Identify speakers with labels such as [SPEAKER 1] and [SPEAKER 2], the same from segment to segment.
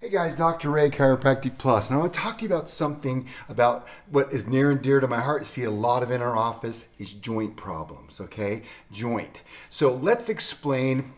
[SPEAKER 1] Hey guys, Dr. Ray, Chiropractic Plus, and I want to talk to you about something about what is near and dear to my heart. I see a lot of in our office is joint problems, okay? Joint. So let's explain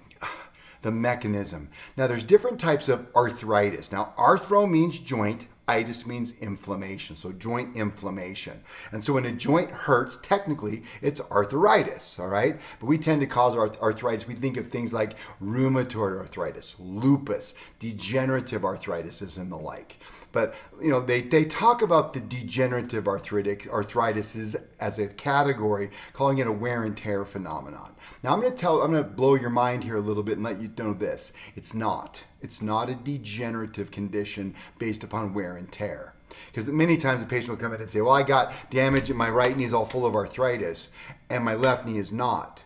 [SPEAKER 1] the mechanism. Now there's different types of arthritis. Now arthro means joint, itis means inflammation, so joint inflammation. And so when a joint hurts, technically it's arthritis, all right? But we tend to cause arthritis. We think of things like rheumatoid arthritis, lupus, degenerative arthritis, and the like. But you know, they talk about the degenerative arthritis as a category, calling it a wear and tear phenomenon. Now I'm going to blow your mind here a little bit and let you know this. It's not. It's not a degenerative condition based upon wear and tear. Because many times a patient will come in and say, well, I got damage in my right knee is all full of arthritis and my left knee is not.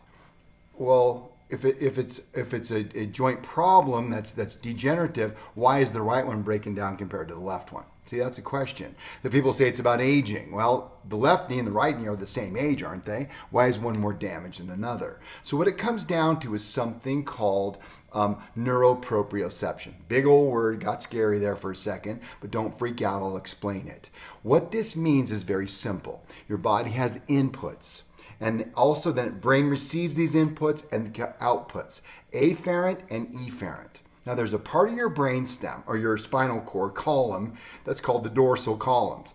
[SPEAKER 1] Well, if it's a joint problem that's degenerative, why is the right one breaking down compared to the left one? See, that's a question. The people say it's about aging. Well, the left knee and the right knee are the same age, aren't they? Why is one more damaged than another? So what it comes down to is something called neuroproprioception. Big old word, got scary there for a second, but don't freak out, I'll explain it. What this means is very simple. Your body has inputs. And also then brain receives these inputs and outputs, afferent and efferent. Now there's a part of your brain stem or your spinal cord column that's called the dorsal columns.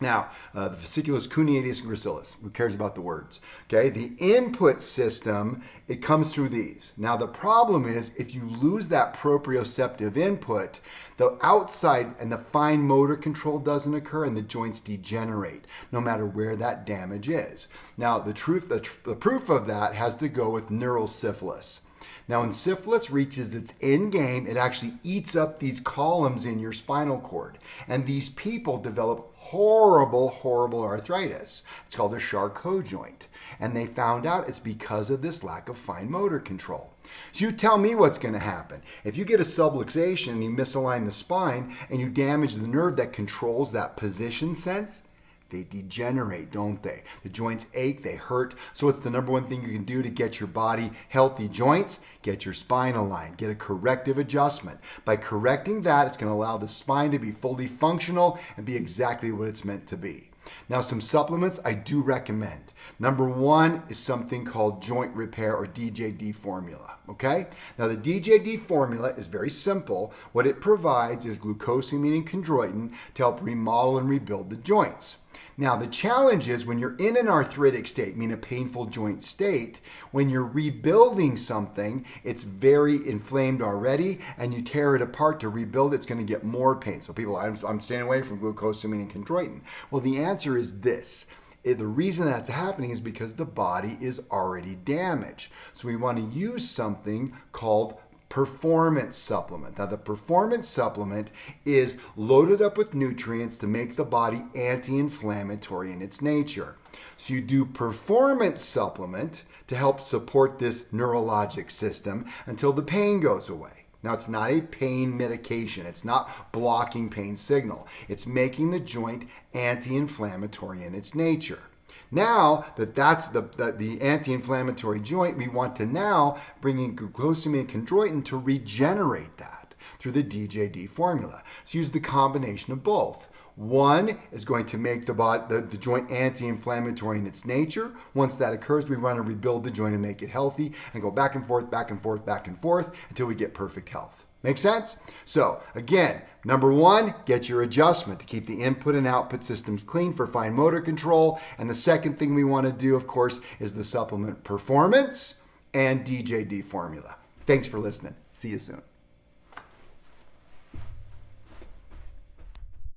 [SPEAKER 1] Now, the fasciculus cuneatus and gracilis, who cares about the words? Okay, the input system, it comes through these. Now, the problem is if you lose that proprioceptive input, the outside and the fine motor control doesn't occur and the joints degenerate, no matter where that damage is. Now, the proof of that has to go with neural syphilis. Now, when syphilis reaches its end game, it actually eats up these columns in your spinal cord. And these people develop horrible arthritis. It's called a Charcot joint. And they found out it's because of this lack of fine motor control. So you tell me what's going to happen. If you get a subluxation and you misalign the spine and you damage the nerve that controls that position sense, they degenerate, don't they? The joints ache, they hurt. So it's the number one thing you can do to get your body healthy joints? Get your spine aligned, get a corrective adjustment. By correcting that, it's going to allow the spine to be fully functional and be exactly what it's meant to be. Now, some supplements I do recommend. Number one is something called joint repair or DJD formula, okay? Now, the DJD formula is very simple. What it provides is glucosamine and chondroitin to help remodel and rebuild the joints. Now, the challenge is when you're in an arthritic state, meaning a painful joint state, when you're rebuilding something, it's very inflamed already, and you tear it apart to rebuild, it's going to get more pain. So people, I'm staying away from glucosamine and chondroitin. Well, the answer is this. The reason that's happening is because the body is already damaged. So we want to use something called performance supplement. Now the performance supplement is loaded up with nutrients to make the body anti-inflammatory in its nature. So you do performance supplement to help support this neurologic system until the pain goes away. Now it's not a pain medication. It's not blocking pain signal. It's making the joint anti-inflammatory in its nature. Now that's the anti-inflammatory joint, we want to now bring in glucosamine and chondroitin to regenerate that through the DJD formula. So use the combination of both. One is going to make the joint anti-inflammatory in its nature. Once that occurs, we want to rebuild the joint and make it healthy and go back and forth, back and forth, back and forth until we get perfect health. Make sense? So again, number one, get your adjustment to keep the input and output systems clean for fine motor control. And the second thing we want to do, of course, is the supplement performance and DJD formula. Thanks for listening. See you soon.